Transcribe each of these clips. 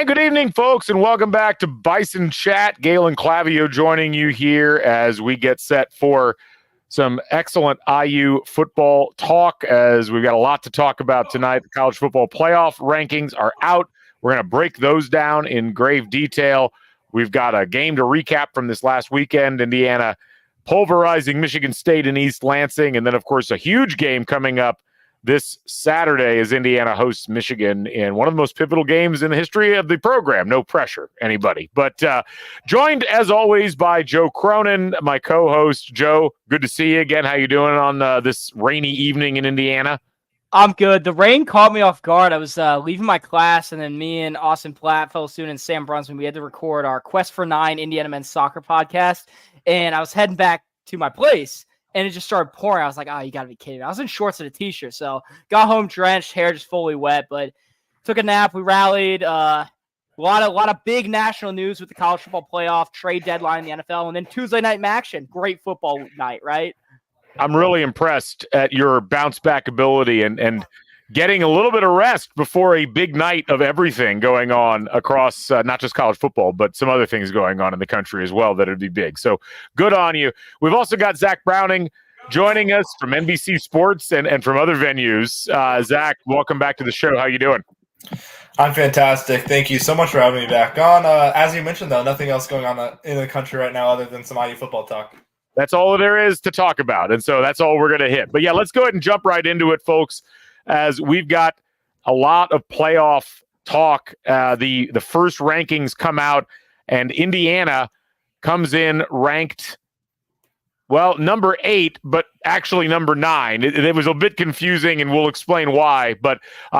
And good evening, folks, and welcome back to Bison Chat. Galen Clavio joining you here as we get set for some excellent IU football talk, as we've got a lot to talk about tonight. The college football playoff rankings are out. We're going to break those down in grave detail. We've got a game to recap from this last weekend, Indiana pulverizing Michigan State in East Lansing, and then, of course, a huge game coming up this Saturday as Indiana hosts Michigan in one of the most pivotal games in the history of the program. No pressure, anybody. But joined, as always, by Joe Cronin, my co-host. Joe, good to see you again. How you doing on this rainy evening in Indiana? I'm good. The rain caught me off guard. I was leaving my class, and then me and Austin Platt, fellow student, and Sam Brunsman, we had to record our Quest for 9 Indiana men's soccer podcast, and I was heading back to my place. And it just started pouring. I was like, oh, you got to be kidding me. I was in shorts and a T-shirt, so got home drenched, hair just fully wet, but took a nap. We rallied. A lot of big national news with the college football playoff, trade deadline in the NFL, and then Tuesday night action. Great football night, right? I'm really impressed at your bounce-back ability and getting a little bit of rest before a big night of everything going on across not just college football, but some other things going on in the country as well that would be big. So good on you. We've also got Zach Browning joining us from NBC Sports and from other venues. Zach, welcome back to the show. How you doing? I'm fantastic. Thank you so much for having me back on. As you mentioned, though, nothing else going on in the country right now other than some IU football talk. That's all there is to talk about, and so that's all we're going to hit. But, yeah, let's go ahead and jump right into it, folks, as we've got a lot of playoff talk. The first rankings come out, and Indiana comes in ranked, well, number 8, but actually number 9. It was a bit confusing, and we'll explain why. But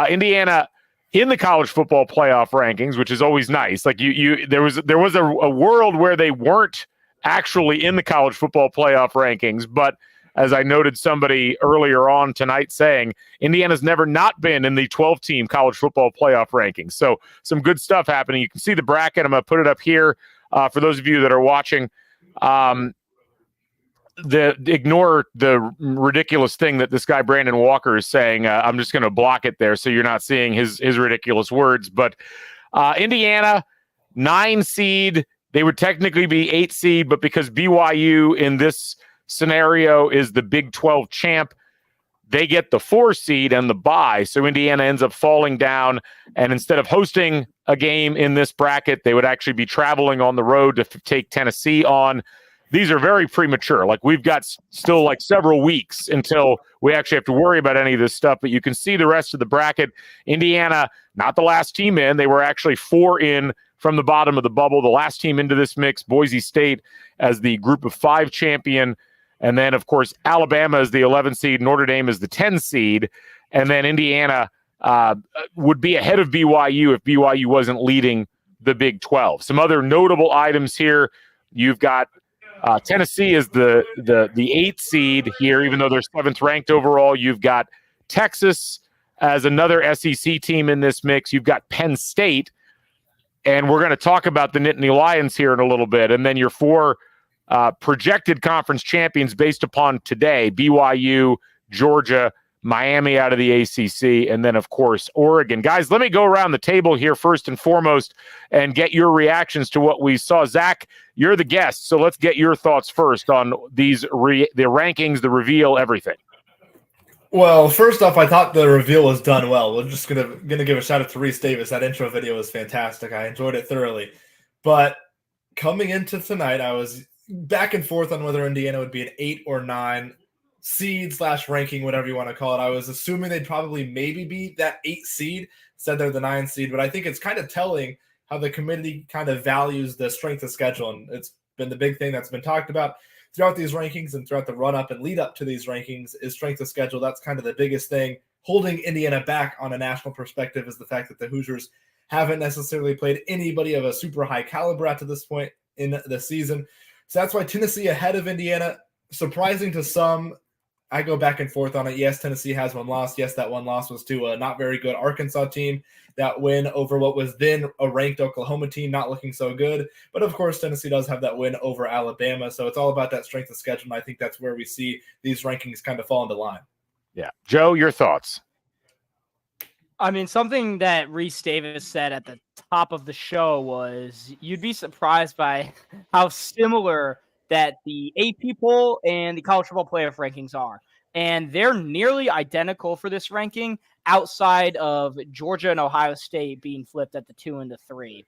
Indiana in the college football playoff rankings, which is always nice. Like there was a world where they weren't actually in the college football playoff rankings, but as I noted somebody earlier on tonight saying, Indiana's never not been in the 12-team college football playoff rankings. So some good stuff happening. You can see the bracket. I'm going to put it up here for those of you that are watching. Ignore the ridiculous thing that this guy Brandon Walker is saying. I'm just going to block it there so you're not seeing his ridiculous words. But Indiana, 9 seed. They would technically be 8 seed, but because BYU in this scenario is the Big 12 champ, they get the 4 seed and the bye. So Indiana ends up falling down, and instead of hosting a game in this bracket, they would actually be traveling on the road to take Tennessee on. These are very premature. Like, we've got still like several weeks until we actually have to worry about any of this stuff, but you can see the rest of the bracket. Indiana, not the last team in. They were actually 4 in from the bottom of the bubble. The last team into this mix, Boise State as the group of 5 champion. And then, of course, Alabama is the 11 seed. Notre Dame is the 10 seed. And then Indiana would be ahead of BYU if BYU wasn't leading the Big 12. Some other notable items here. You've got Tennessee is the 8th seed here, even though they're 7th ranked overall. You've got Texas as another SEC team in this mix. You've got Penn State. And we're going to talk about the Nittany Lions here in a little bit. And then your 4 projected conference champions based upon today: BYU, Georgia, Miami out of the ACC, and then, of course, Oregon. Guys, let me go around the table here first and foremost and get your reactions to what we saw. Zach, you're the guest, so let's get your thoughts first on these the rankings, the reveal, everything. Well, first off, I thought the reveal was done well. We're just gonna give a shout out to Reese Davis. That intro video was fantastic. I enjoyed it thoroughly. But coming into tonight, I was back and forth on whether Indiana would be an 8 or 9 seed / ranking, whatever you want to call it. I was assuming they'd probably maybe be that 8 seed. Said they're the 9 seed, but I think it's kind of telling how the committee kind of values the strength of schedule, and it's been the big thing that's been talked about throughout these rankings and throughout the run-up and lead-up to these rankings is strength of schedule. That's kind of the biggest thing. Holding Indiana back on a national perspective is the fact that the Hoosiers haven't necessarily played anybody of a super high caliber at to this point in the season. So that's why Tennessee ahead of Indiana. Surprising to some. I go back and forth on it. Yes, Tennessee has one loss. Yes, that one loss was to a not very good Arkansas team. That win over what was then a ranked Oklahoma team, not looking so good. But, of course, Tennessee does have that win over Alabama. So it's all about that strength of schedule, and I think that's where we see these rankings kind of fall into line. Yeah. Joe, your thoughts? I mean, something that Reese Davis said at the top of the show was you'd be surprised by how similar that the AP poll and the college football playoff rankings are. And they're nearly identical for this ranking outside of Georgia and Ohio State being flipped at the 2 and the 3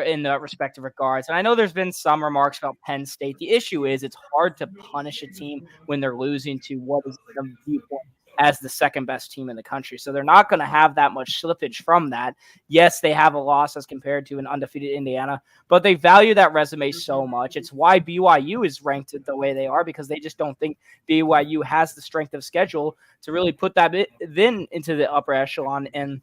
in the respective regards. And I know there's been some remarks about Penn State. The issue is it's hard to punish a team when they're losing to what is the viewpoint as the second best team in the country. So they're not going to have that much slippage from that. Yes, they have a loss as compared to an undefeated Indiana, but they value that resume so much. It's why BYU is ranked the way they are, because they just don't think BYU has the strength of schedule to really put that then into the upper echelon. And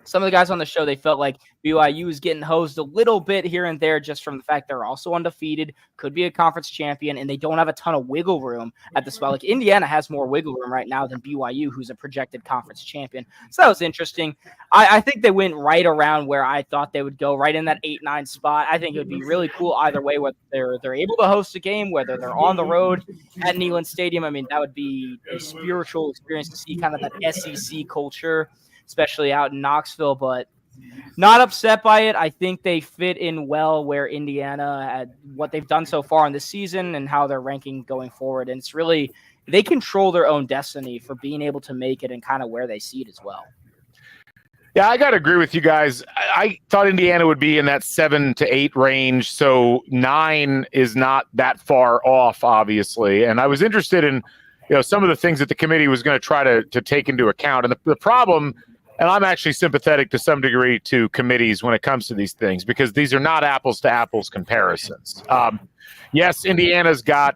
some of the guys on the show, they felt like BYU is getting hosed a little bit here and there just from the fact they're also undefeated, could be a conference champion, and they don't have a ton of wiggle room at the spot. Like Indiana has more wiggle room right now than BYU, who's a projected conference champion. So that was interesting. I think they went right around where I thought they would go, right in that 8-9 spot. I think it would be really cool either way, whether they're able to host a game, whether they're on the road at Neyland Stadium. I mean, that would be a spiritual experience to see kind of that SEC culture, especially out in Knoxville, but not upset by it. I think they fit in well where Indiana had what they've done so far in this season and how they're ranking going forward. And it's really, they control their own destiny for being able to make it and kind of where they see it as well. Yeah, I got to agree with you guys. I thought Indiana would be in that 7 to 8 range. So 9 is not that far off, obviously. And I was interested in, some of the things that the committee was going to try to take into account. And the problem, and I'm actually sympathetic to some degree to committees when it comes to these things, because these are not apples to apples comparisons. Yes, Indiana's got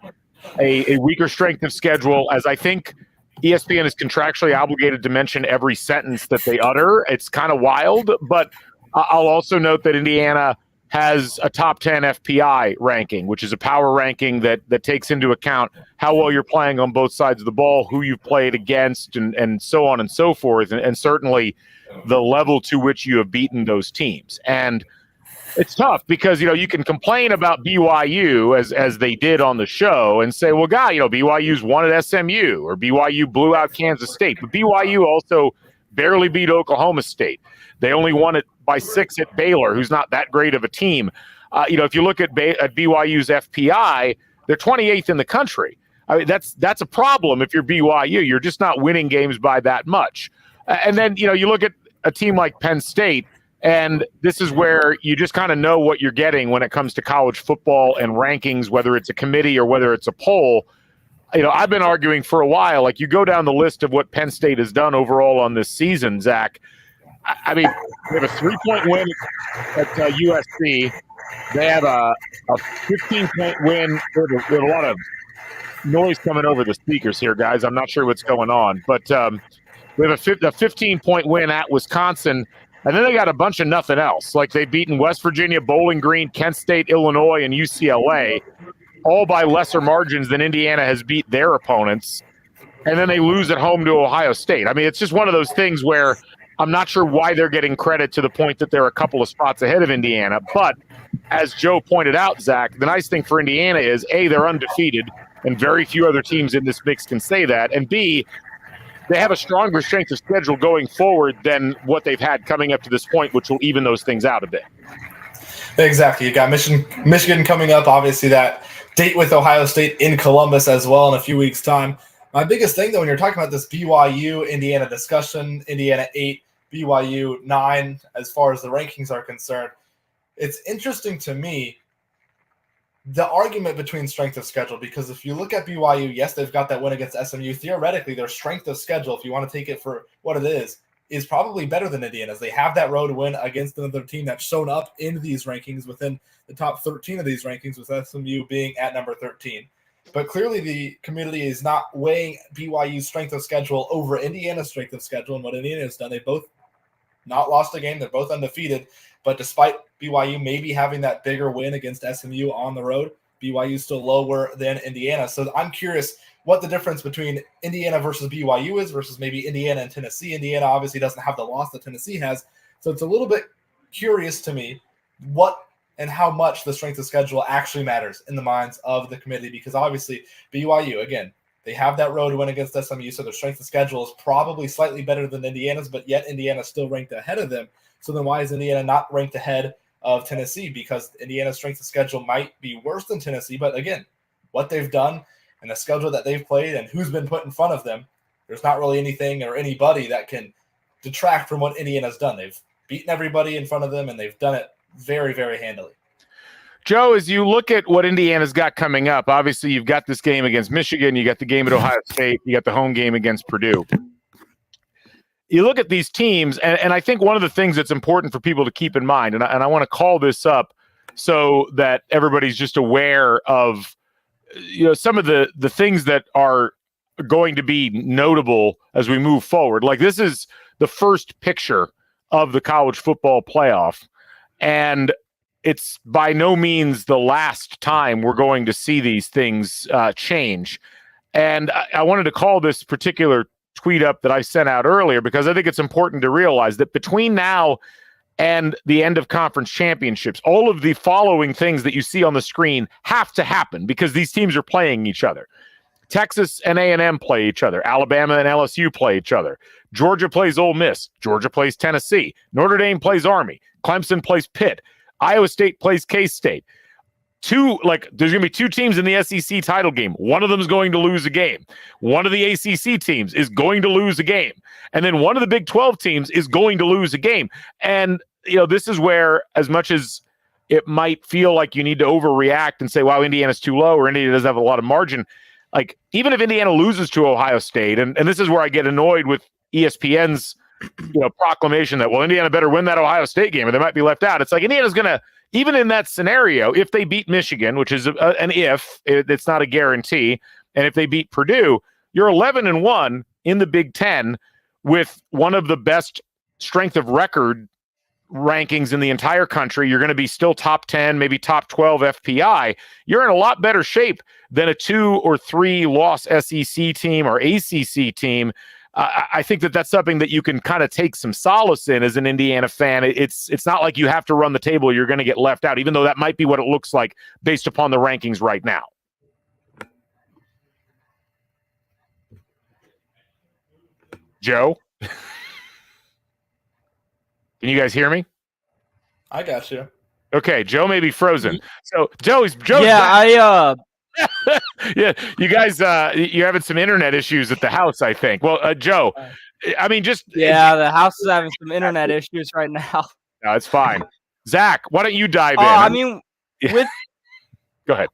a weaker strength of schedule, as I think ESPN is contractually obligated to mention every sentence that they utter. It's kind of wild, but I'll also note that Indiana has a top 10 FPI ranking, which is a power ranking that takes into account how well you're playing on both sides of the ball, who you've played against, and so on and so forth, and certainly the level to which you have beaten those teams. And it's tough because, you can complain about BYU as they did on the show and say, well, God, BYU's won at SMU or BYU blew out Kansas State. But BYU also barely beat Oklahoma State. They only won it by 6 at Baylor, who's not that great of a team. If you look at BYU's FPI, they're 28th in the country. I mean, that's a problem if you're BYU. You're just not winning games by that much. And then, you look at a team like Penn State, and this is where you just kind of know what you're getting when it comes to college football and rankings, whether it's a committee or whether it's a poll. I've been arguing for a while, like you go down the list of what Penn State has done overall on this season, Zach. I mean, they have a 3-point win at USC. They have a 15-point win. There's a lot of noise coming over the speakers here, guys. I'm not sure what's going on. But we have a 15-point win at Wisconsin. And then they got a bunch of nothing else. Like they've beaten West Virginia, Bowling Green, Kent State, Illinois, and UCLA, all by lesser margins than Indiana has beat their opponents. And then they lose at home to Ohio State. I mean, it's just one of those things where I'm not sure why they're getting credit to the point that they're a couple of spots ahead of Indiana. But as Joe pointed out, Zach, the nice thing for Indiana is, A, they're undefeated, and very few other teams in this mix can say that. And B, they have a stronger strength of schedule going forward than what they've had coming up to this point, which will even those things out a bit. Exactly. You got Michigan coming up, obviously that date with Ohio State in Columbus as well in a few weeks' time. My biggest thing, though, when you're talking about this BYU-Indiana discussion, Indiana 8, BYU 9, as far as the rankings are concerned, it's interesting to me, the argument between strength of schedule, because if you look at BYU, yes, they've got that win against SMU. Theoretically, their strength of schedule, if you want to take it for what it is probably better than Indiana's. They have that road win against another team that's shown up in these rankings within the top 13 of these rankings, with SMU being at number 13. But clearly the community is not weighing BYU's strength of schedule over Indiana's strength of schedule and what Indiana has done. They both not lost a game. They're both undefeated. But despite BYU maybe having that bigger win against SMU on the road, BYU is still lower than Indiana. So I'm curious what the difference between Indiana versus BYU is versus maybe Indiana and Tennessee. Indiana obviously doesn't have the loss that Tennessee has. So it's a little bit curious to me what and how much the strength of schedule actually matters in the minds of the committee, because obviously BYU, again, They have that road win against SMU, so their strength of schedule is probably slightly better than Indiana's, but yet Indiana's still ranked ahead of them. So then why is Indiana not ranked ahead of Tennessee? Because Indiana's strength of schedule might be worse than Tennessee, but again, what they've done and the schedule that they've played and who's been put in front of them, there's not really anything or anybody that can detract from what Indiana's done. They've beaten everybody in front of them, and they've done it very, very handily. Joe, as you look at what Indiana's got coming up, obviously you've got this game against Michigan, you got the game at Ohio State, you got the home game against Purdue. You look at these teams, and I think one of the things that's important for people to keep in mind, and I want to call this up so that everybody's just aware of some of the things that are going to be notable as we move forward. Like, this is the first picture of the college football playoff, and it's by no means the last time we're going to see these things change. And I wanted to call this particular tweet up that I sent out earlier because I think it's important to realize that between now and the end of conference championships, all of the following things that you see on the screen have to happen because these teams are playing each other. Texas and A&M play each other. Alabama and LSU play each other. Georgia plays Ole Miss. Georgia plays Tennessee. Notre Dame plays Army. Clemson plays Pitt. Iowa State plays K-State. There's going to be two teams in the SEC title game. One of them is going to lose a game. One of the ACC teams is going to lose a game. And then one of the Big 12 teams is going to lose a game. And, this is where, as much as it might feel like you need to overreact and say, wow, Indiana's too low or Indiana doesn't have a lot of margin, like, even if Indiana loses to Ohio State, and this is where I get annoyed with ESPN's proclamation that, well, Indiana better win that Ohio State game or they might be left out. It's like Indiana's going to, even in that scenario, if they beat Michigan, which is it's not a guarantee, and if they beat Purdue, you're 11-1 in the Big Ten with one of the best strength of record rankings in the entire country. You're going to be still top 10, maybe top 12 FPI. You're in a lot better shape than a 2 or 3 loss SEC team or ACC team. I think that's something that you can kind of take some solace in as an Indiana fan. It's not like you have to run the table. You're going to get left out, even though that might be what it looks like based upon the rankings right now. Joe? Can you guys hear me? I got you. Okay, Joe may be frozen. So Joe's yeah, yeah, you guys, you're having some internet issues at the house, I think. Well, Joe, I mean, the house is having some internet issues right now. No, it's fine. Zach, why don't you dive in? Go ahead.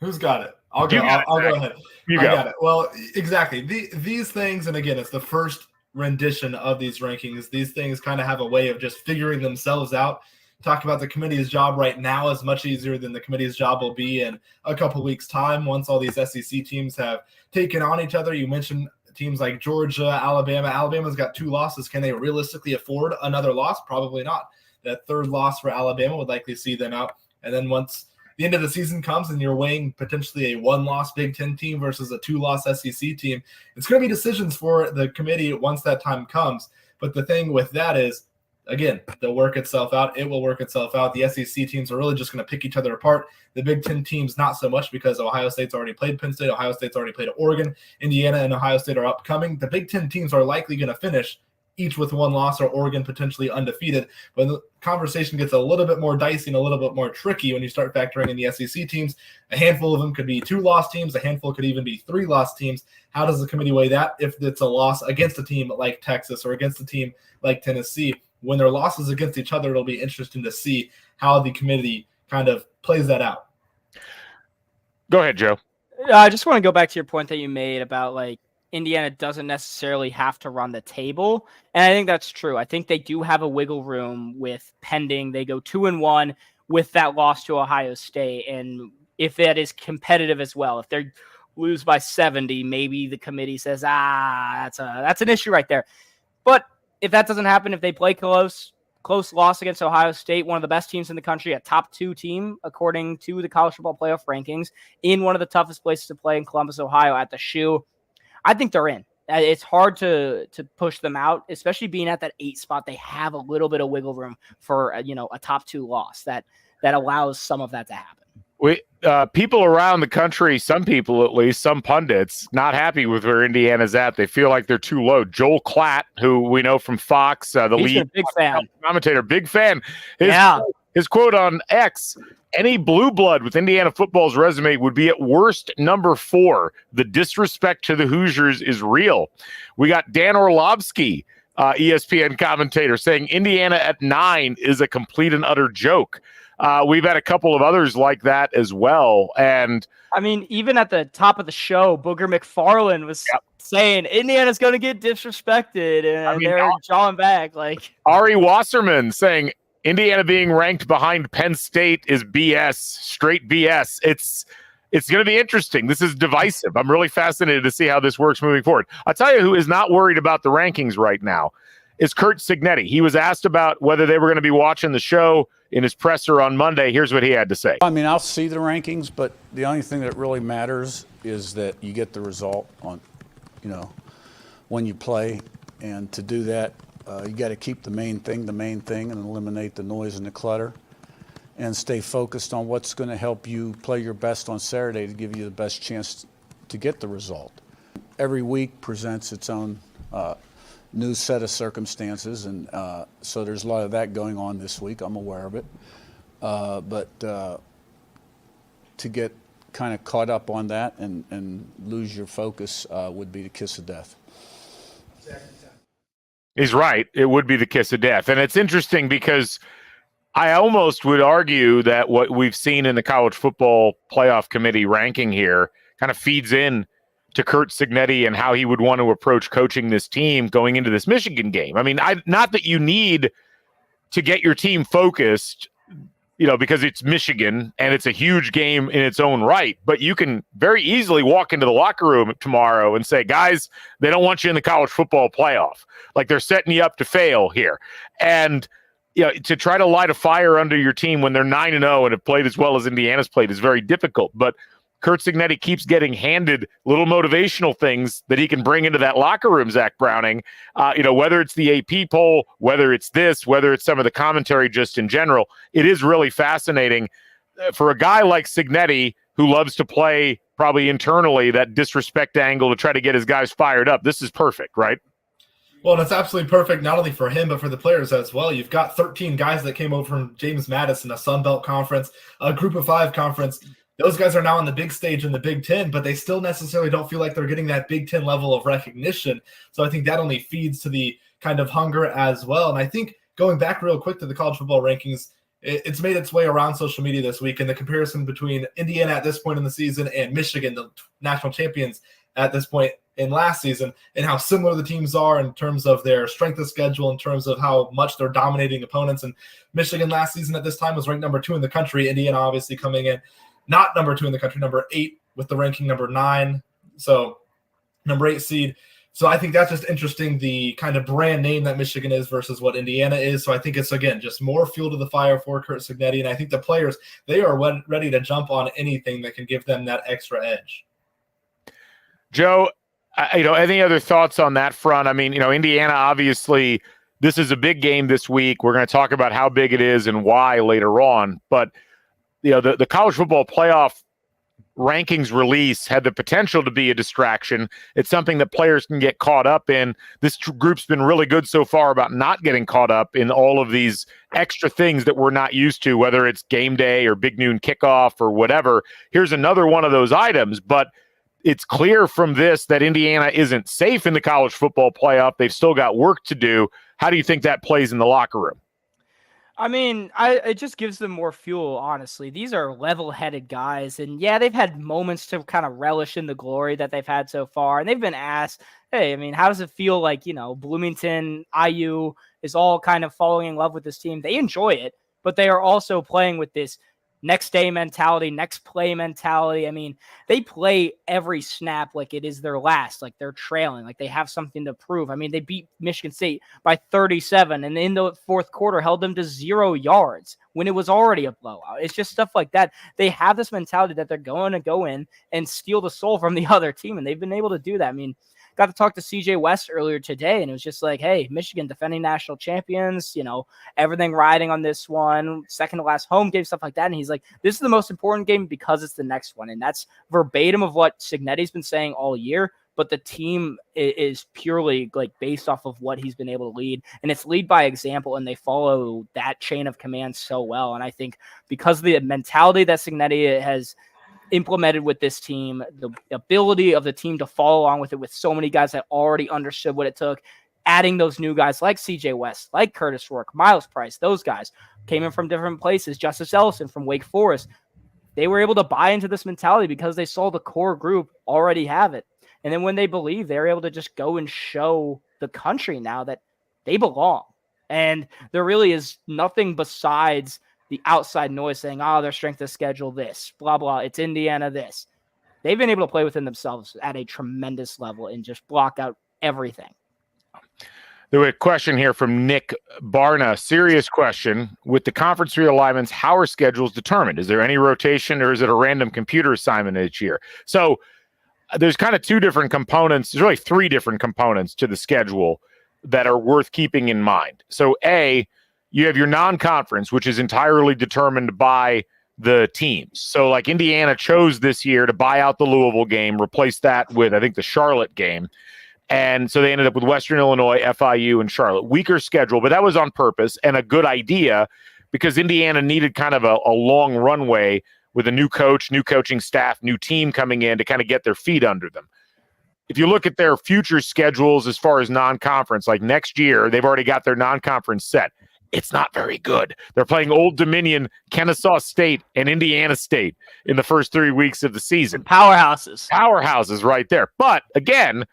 Who's got it? I'll go ahead. I got it. Well, exactly. These things, and again, it's the first rendition of these rankings. These things kind of have a way of just figuring themselves out. Talk about the committee's job right now is much easier than the committee's job will be in a couple weeks' time once all these SEC teams have taken on each other. You mentioned teams like Georgia, Alabama. Alabama's got 2 losses. Can they realistically afford another loss? Probably not. That third loss for Alabama would likely see them out. And then once the end of the season comes and you're weighing potentially a 1-loss Big Ten team versus a 2-loss SEC team, it's going to be decisions for the committee once that time comes. But the thing with that is, again, they'll work itself out. It will work itself out. The SEC teams are really just going to pick each other apart. The Big Ten teams, not so much, because Ohio State's already played Penn State. Ohio State's already played Oregon. Indiana and Ohio State are upcoming. The Big Ten teams are likely going to finish each with 1 loss, or Oregon potentially undefeated. But the conversation gets a little bit more dicey and a little bit more tricky when you start factoring in the SEC teams. A handful of them could be 2-loss teams. A handful could even be 3-loss teams. How does the committee weigh that if it's a loss against a team like Texas or against a team like Tennessee? When they're losses against each other, it'll be interesting to see how the committee kind of plays that out. Go ahead, Joe. I just want to go back to your point that you made about, like, Indiana doesn't necessarily have to run the table. And I think that's true. I think they do have a wiggle room with pending. They go 2-1 with that loss to Ohio State. And if that is competitive as well, if they lose by 70, maybe the committee says, that's an issue right there. But if that doesn't happen, if they play close loss against Ohio State, one of the best teams in the country, a top 2 team, according to the college football playoff rankings, in one of the toughest places to play in Columbus, Ohio, at the Shoe, I think they're in. It's hard to push them out, especially being at that 8 spot. They have a little bit of wiggle room for a top 2 loss that allows some of that to happen. People around the country, some people at least, some pundits, not happy with where Indiana's at. They feel like they're too low. Joel Klatt, who we know from Fox, the He's lead a big fan. commentator, big fan. Yeah. His quote on X: "Any blue blood with Indiana football's resume would be at worst number 4. The disrespect to the Hoosiers is real." We got Dan Orlovsky, ESPN commentator, saying Indiana at 9 is a complete and utter joke. We've had a couple of others like that as well. And I mean, even at the top of the show, Booger McFarland was saying Indiana's going to get disrespected, and they're jawing back. Like Ari Wasserman saying Indiana being ranked behind Penn State is BS, straight BS. It's going to be interesting. This is divisive. I'm really fascinated to see how this works moving forward. I'll tell you who is not worried about the rankings right now is Curt Cignetti. He was asked about whether they were going to be watching the show in his presser on Monday. Here's what he had to say. I mean, I'll see the rankings, but the only thing that really matters is that you get the result on, when you play. And to do that, you got to keep the main thing, and eliminate the noise and the clutter, and stay focused on what's going to help you play your best on Saturday to give you the best chance to get the result. Every week presents its own new set of circumstances, and so there's a lot of that going on this week. I'm aware of it. But to get kind of caught up on that and lose your focus would be the kiss of death. He's right. It would be the kiss of death. And it's interesting because I almost would argue that what we've seen in the college football playoff committee ranking here kind of feeds in to Curt Cignetti and how he would want to approach coaching this team going into this Michigan game. I mean, not that you need to get your team focused, because it's Michigan and it's a huge game in its own right, but you can very easily walk into the locker room tomorrow and say, guys, they don't want you in the college football playoff. Like they're setting you up to fail here. And to try to light a fire under your team when they're 9-0 and have played as well as Indiana's played is very difficult. But Curt Cignetti keeps getting handed little motivational things that he can bring into that locker room, Zach Browning, whether it's the AP poll, whether it's this, whether it's some of the commentary just in general. It is really fascinating for a guy like Cignetti who loves to play probably internally that disrespect angle to try to get his guys fired up. This is perfect, right? Well, and it's absolutely perfect not only for him, but for the players as well. You've got 13 guys that came over from James Madison, a Sun Belt conference, a Group of 5 conference. Those guys are now on the big stage in the Big Ten, but they still necessarily don't feel like they're getting that Big Ten level of recognition. So I think that only feeds to the kind of hunger as well. And I think going back real quick to the college football rankings, it's made its way around social media this week, and the comparison between Indiana at this point in the season and Michigan, the national champions at this point in last season, and how similar the teams are in terms of their strength of schedule, in terms of how much they're dominating opponents. And Michigan last season at this time was ranked number 2 in the country. Indiana obviously coming in not number 2 in the country, number 8 with the ranking number 9. So number 8 seed. So I think that's just interesting, the kind of brand name that Michigan is versus what Indiana is. So I think it's, again, just more fuel to the fire for Curt Cignetti. And I think the players, they are ready to jump on anything that can give them that extra edge. Joe, any other thoughts on that front? I mean, Indiana, obviously, this is a big game this week. We're going to talk about how big it is and why later on. But, the college football playoff rankings release had the potential to be a distraction. It's something that players can get caught up in. This group's been really good so far about not getting caught up in all of these extra things that we're not used to, whether it's game day or big noon kickoff or whatever. Here's another one of those items, but it's clear from this that Indiana isn't safe in the college football playoff. They've still got work to do. How do you think that plays in the locker room? I mean, it just gives them more fuel, honestly. These are level-headed guys, and yeah, they've had moments to kind of relish in the glory that they've had so far, and they've been asked, hey, I mean, how does it feel like, Bloomington, IU is all kind of falling in love with this team? They enjoy it, but they are also playing with this next day mentality, next play mentality. I mean, they play every snap like it is their last, like they're trailing, like they have something to prove. I mean, they beat Michigan State by 37 and in the fourth quarter held them to 0 yards when it was already a blowout. It's just stuff like that. They have this mentality that they're going to go in and steal the soul from the other team, and they've been able to do that. I mean, got to talk to CJ West earlier today, and it was just like, hey, Michigan defending national champions, everything riding on this one, second to last home game, stuff like that. And he's like, this is the most important game because it's the next one. And that's verbatim of what Cignetti's been saying all year. But the team is purely like based off of what he's been able to lead. And it's lead by example, and they follow that chain of command so well. And I think because of the mentality that Cignetti has implemented with this team, the ability of the team to follow along with it with so many guys that already understood what it took, adding those new guys like CJ West, like Curtis Rourke, Miles Price, those guys came in from different places, Justice Ellison from Wake Forest. They were able to buy into this mentality because they saw the core group already have it. And then when they believe, they're able to just go and show the country now that they belong. And there really is nothing besides the outside noise saying, oh, their strength of schedule, this, blah, blah. It's Indiana, this. They've been able to play within themselves at a tremendous level and just block out everything. There was a question here from Nick Barna. Serious question. With the conference realignments, how are schedules determined? Is there any rotation, or is it a random computer assignment each year? So there's kind of two different components. There's really three different components to the schedule that are worth keeping in mind. So A, you have your non-conference, which is entirely determined by the teams. So like Indiana chose this year to buy out the Louisville game, replace that with, I think, the Charlotte game. And so they ended up with Western Illinois, FIU, and Charlotte. Weaker schedule, but that was on purpose and a good idea because Indiana needed kind of a long runway with a new coach, new coaching staff, new team coming in to kind of get their feet under them. If you look at their future schedules as far as non-conference, like next year, they've already got their non-conference set. It's not very good. They're playing Old Dominion, Kennesaw State, and Indiana State in the first 3 weeks of the season. Powerhouses right there. But again,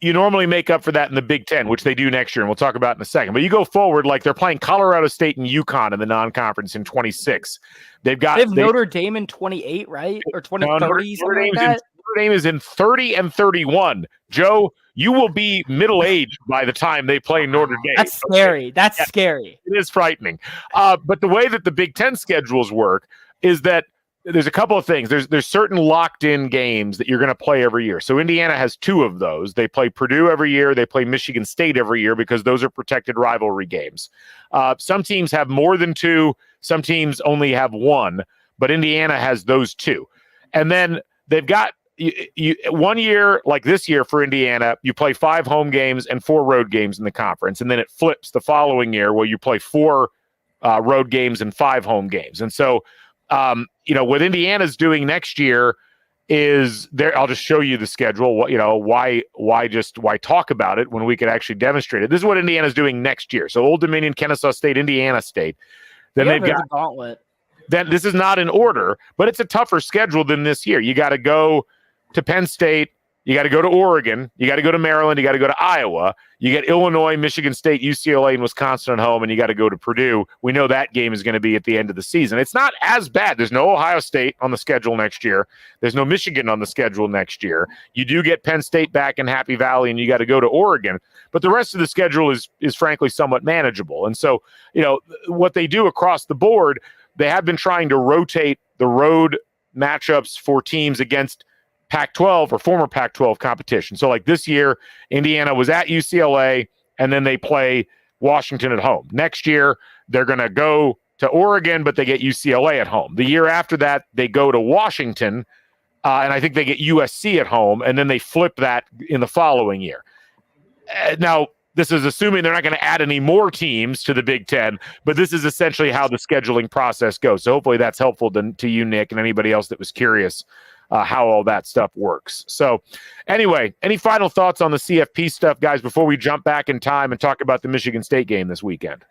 you normally make up for that in the Big Ten, which they do next year, and we'll talk about in a second. But you go forward, like they're playing Colorado State and UConn in the non-conference in 26. They have Notre Dame in 28, right? Or 2030, something like that? Notre Dame is in 30 and 31. Joe, you will be middle-aged by the time they play Notre Dame. That's scary. That's scary. It is frightening. But the way that the Big Ten schedules work is that there's a couple of things. There's certain locked-in games that you're going to play every year. So Indiana has two of those. They play Purdue every year. They play Michigan State every year because those are protected rivalry games. Some teams have more than two. Some teams only have one. But Indiana has those two. And then they've got 1 year, like this year for Indiana, you play 5 home games and 4 road games in the conference. And then it flips the following year where you play 4 road games and 5 home games. And so what Indiana's doing next year is there. I'll just show you the schedule. Why talk about it when we could actually demonstrate it? This is what Indiana's doing next year. So Old Dominion, Kennesaw State, Indiana State. Then they've got a gauntlet. Then this is not in order, but it's a tougher schedule than this year. You got to go to Penn State. You got to go to Oregon. You got to go to Maryland. You got to go to Iowa. You get Illinois, Michigan State, UCLA, and Wisconsin at home, and you got to go to Purdue. We know that game is going to be at the end of the season. It's not as bad. There's no Ohio State on the schedule next year. There's no Michigan on the schedule next year. You do get Penn State back in Happy Valley, and you got to go to Oregon. But the rest of the schedule is frankly somewhat manageable. And so, what they do across the board, they have been trying to rotate the road matchups for teams against Pac-12 or former Pac-12 competition. So like this year, Indiana was at UCLA, and then they play Washington at home. Next year, they're going to go to Oregon, but they get UCLA at home. The year after that, they go to Washington, and I think they get USC at home, and then they flip that in the following year. Now, this is assuming they're not going to add any more teams to the Big Ten, but this is essentially how the scheduling process goes. So hopefully that's helpful to you, Nick, and anybody else that was curious how all that stuff works. So anyway, any final thoughts on the CFP stuff, guys, before we jump back in time and talk about the Michigan State game this weekend?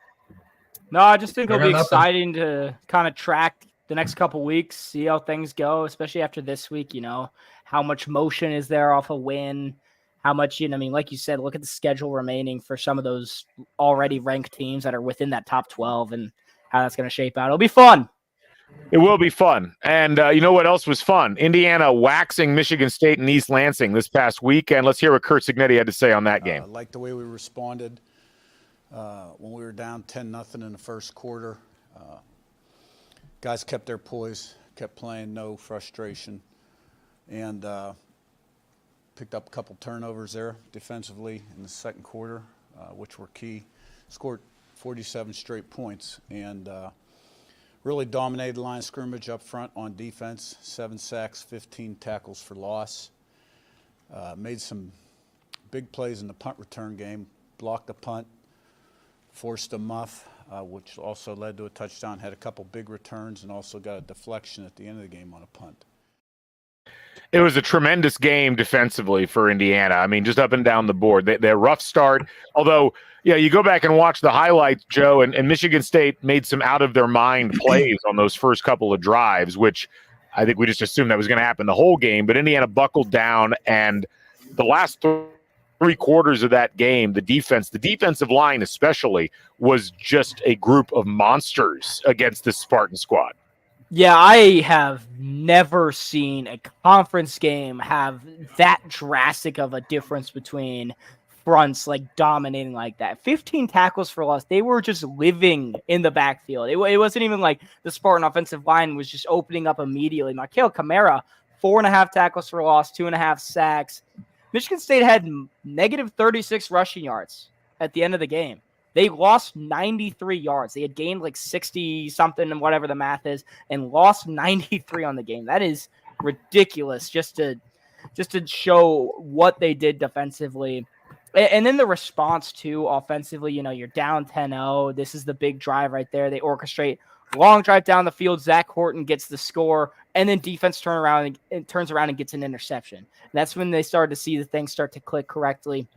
No, I just think it'll be exciting to kind of track the next couple weeks, see how things go, especially after this week, how much motion is there off a win, how much, like you said, look at the schedule remaining for some of those already ranked teams that are within that top 12 and how that's going to shape out. It'll be fun. It will be fun. And you know what else was fun? Indiana waxing Michigan State and East Lansing this past weekend. Let's hear what Curt Cignetti had to say on that game. I like the way we responded when we were down 10-0 in the first quarter. Guys kept their poise, kept playing, no frustration, and picked up a couple turnovers there defensively in the second quarter, which were key. Scored 47 straight points, and Really dominated the line of scrimmage up front on defense. 7 sacks, 15 tackles for loss. Made some big plays in the punt return game. Blocked a punt, forced a muff, which also led to a touchdown. Had a couple big returns and also got a deflection at the end of the game on a punt. It was a tremendous game defensively for Indiana. I mean, just up and down the board. Their rough start, although, yeah, you go back and watch the highlights, Joe, and Michigan State made some out-of-their-mind plays on those first couple of drives, which I think we just assumed that was going to happen the whole game. But Indiana buckled down, and the last three quarters of that game, the defensive line especially, was just a group of monsters against the Spartan squad. Yeah, I have never seen a conference game have that drastic of a difference between fronts, like dominating like that. 15 tackles for loss. They were just living in the backfield. It wasn't even like the Spartan offensive line was just opening up immediately. Mikael Kamara, 4.5 tackles for loss, 2.5 sacks. Michigan State had negative 36 rushing yards at the end of the game. They lost 93 yards. They had gained like 60 something and whatever the math is, and lost 93 on the game. That is ridiculous just to show what they did defensively. And then the response too offensively, you're down 10-0. This is the big drive right there. They orchestrate long drive down the field. Zach Horton gets the score, and then defense turns around and gets an interception. And that's when they started to see the things start to click correctly.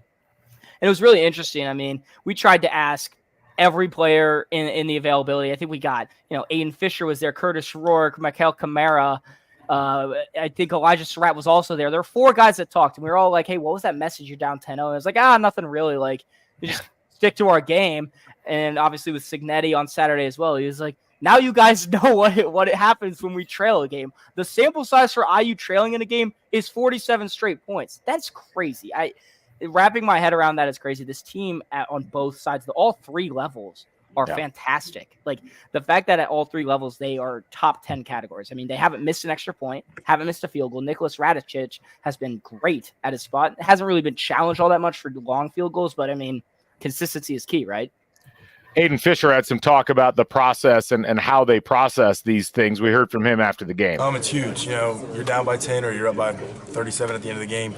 And it was really interesting. I mean, we tried to ask every player in the availability. I think we got, Aiden Fisher was there, Curtis Rourke, Mikael Kamara. I think Elijah Surratt was also there. There were 4 guys that talked, and we were all like, hey, what was that message? You're down 10-0. And I was like, nothing really. Like, we just stick to our game. And obviously with Signetti on Saturday as well, he was like, now you guys know what happens when we trail a game. The sample size for IU trailing in a game is 47 straight points. That's crazy. Wrapping my head around that is crazy. This team on both sides, all 3 levels are fantastic. Like the fact that at all 3 levels, they are top 10 categories. I mean, they haven't missed an extra point, haven't missed a field goal. Nicholas Radicic has been great at his spot. Hasn't really been challenged all that much for long field goals, but I mean, consistency is key, right? Aiden Fisher had some talk about the process and how they process these things. We heard from him after the game. It's huge. You're down by 10 or you're up by 37 at the end of the game.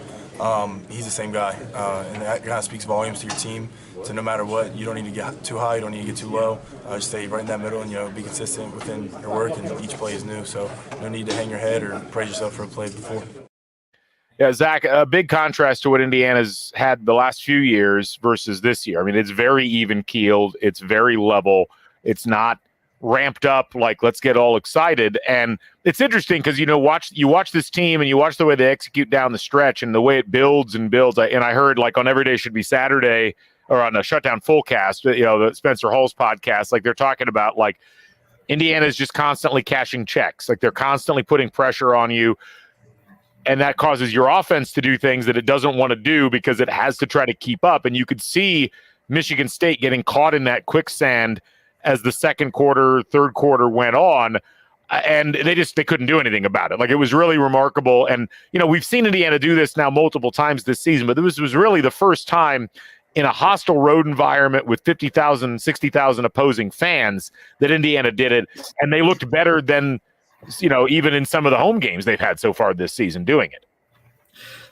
He's the same guy, and that kind of speaks volumes to your team. So no matter what, you don't need to get too high, you don't need to get too low. Just stay right in that middle and be consistent within your work. And each play is new, so no need to hang your head or praise yourself for a play before. Yeah, Zach, a big contrast to what Indiana's had the last few years versus this year. I mean, it's very even-keeled. It's very level. It's not ramped up like let's get all excited. And it's interesting because you watch this team and you watch the way they execute down the stretch and the way it builds and builds. And I heard like on Every Day Should Be Saturday or on a Shutdown Fullcast, the Spencer Hall's podcast, like they're talking about like Indiana is just constantly cashing checks. Like they're constantly putting pressure on you. And that causes your offense to do things that it doesn't want to do because it has to try to keep up. And you could see Michigan State getting caught in that quicksand as the second quarter, third quarter went on, and they couldn't do anything about it. Like it was really remarkable. And, we've seen Indiana do this now multiple times this season, but this was really the first time in a hostile road environment with 50,000, 60,000 opposing fans that Indiana did it. And they looked better than, even in some of the home games they've had so far this season doing it.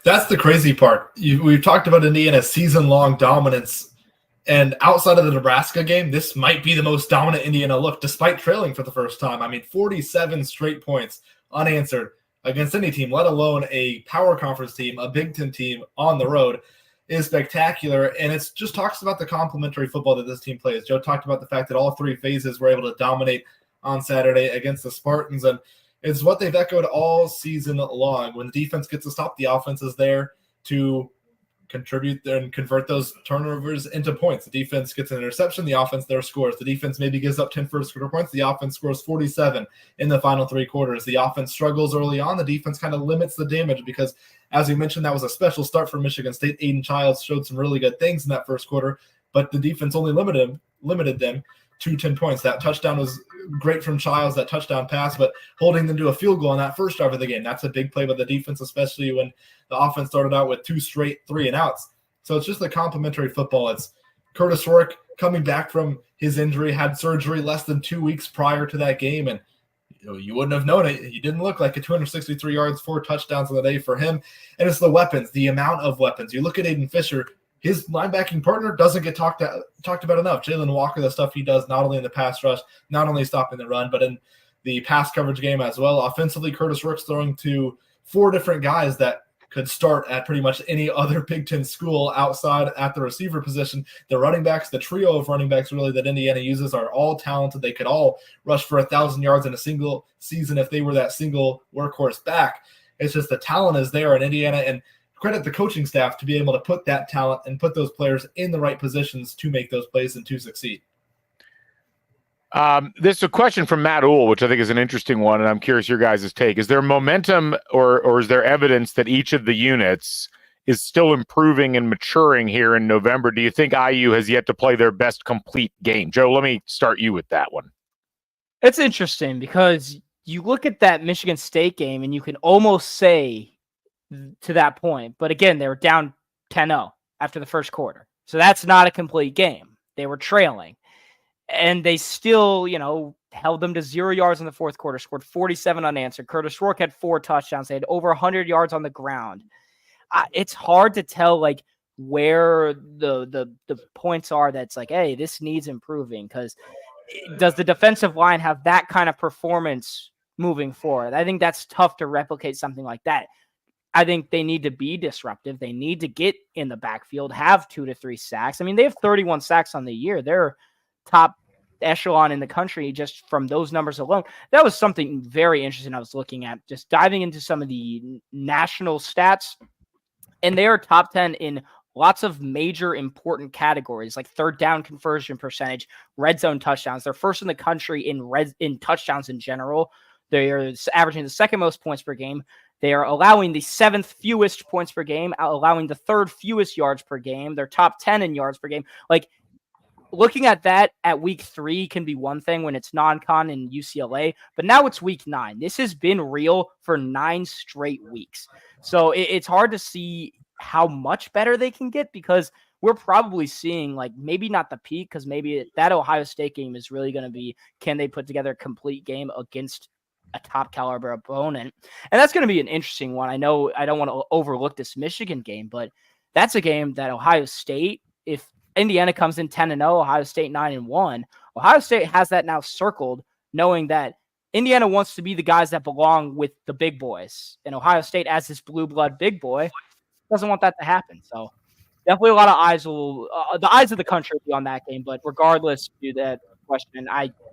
That's the crazy part. We've talked about Indiana's season-long dominance. And outside of the Nebraska game, this might be the most dominant Indiana look, despite trailing for the first time. I mean, 47 straight points unanswered against any team, let alone a power conference team, a Big Ten team on the road, is spectacular. And it just talks about the complementary football that this team plays. Joe talked about the fact that all 3 phases were able to dominate on Saturday against the Spartans. And it's what they've echoed all season long. When the defense gets a stop, the offense is there to contribute and convert those turnovers into points. The defense gets an interception, the offense there scores. The defense maybe gives up 10 first quarter points, the offense scores 47 in the final 3 quarters. The offense struggles early on, the defense kind of limits the damage because, as we mentioned, that was a special start for Michigan State. Aiden Childs showed some really good things in that first quarter, but the defense only limited them to 10 points. That touchdown was great from Childs, that touchdown pass, but holding them to a field goal on that first drive of the game, that's a big play by the defense, especially when the offense started out with 2 straight 3-and-outs. So it's just the complementary football. It's Curtis Rourke coming back from his injury, had surgery less than 2 weeks prior to that game, and you wouldn't have known it. He didn't look like it. 263 yards, 4 touchdowns on the day for him. And it's the weapons, the amount of weapons. You look at Aiden Fisher, his linebacking partner doesn't get talked about enough. Jalen Walker, the stuff he does, not only in the pass rush, not only stopping the run, but in the pass coverage game as well. Offensively, Curtis Rook's throwing to 4 different guys that could start at pretty much any other Big Ten school outside at the receiver position. The running backs, the trio of running backs really that Indiana uses are all talented. They could all rush for 1,000 yards in a single season if they were that single workhorse back. It's just the talent is there in Indiana, and credit the coaching staff to be able to put that talent and put those players in the right positions to make those plays and to succeed. This is a question from Matt Uhl, which I think is an interesting one, and I'm curious your guys' take. Is there momentum or is there evidence that each of the units is still improving and maturing here in November? Do you think IU has yet to play their best complete game? Joe, let me start you with that one. It's interesting because you look at that Michigan State game and you can almost say to that point, but again, they were down 10-0 after the first quarter. So that's not a complete game. They were trailing. And they still, held them to 0 yards in the fourth quarter, scored 47 unanswered. Curtis Rourke had 4 touchdowns. They had over 100 yards on the ground. It's hard to tell, where the points are that's hey, this needs improving, because does the defensive line have that kind of performance moving forward? I think that's tough to replicate something like that. I think they need to be disruptive. They need to get in the backfield, have 2 to 3 sacks. I mean, they have 31 sacks on the year. They're top echelon in the country just from those numbers alone. That was something very interesting I was looking at, just diving into some of the national stats. And they are top 10 in lots of major important categories, like third down conversion percentage, red zone touchdowns. They're first in the country in touchdowns in general. They are averaging the second most points per game. They are allowing the 7th fewest points per game, allowing the 3rd fewest yards per game. They're top 10 in yards per game. Looking at that at week 3 can be one thing when it's non-con in UCLA, but now it's week 9. This has been real for 9 straight weeks. So it's hard to see how much better they can get, because we're probably seeing maybe not the peak, because maybe that Ohio State game is really going to be, can they put together a complete game against a top caliber opponent? And that's going to be an interesting one. I know I don't want to overlook this Michigan game, but that's a game that Ohio State, if Indiana comes in 10-0, Ohio State 9-1. Ohio State has that now circled, knowing that Indiana wants to be the guys that belong with the big boys. And Ohio State, as this blue blood big boy, doesn't want that to happen. So definitely a lot of eyes the eyes of the country will be on that game. But regardless to that question,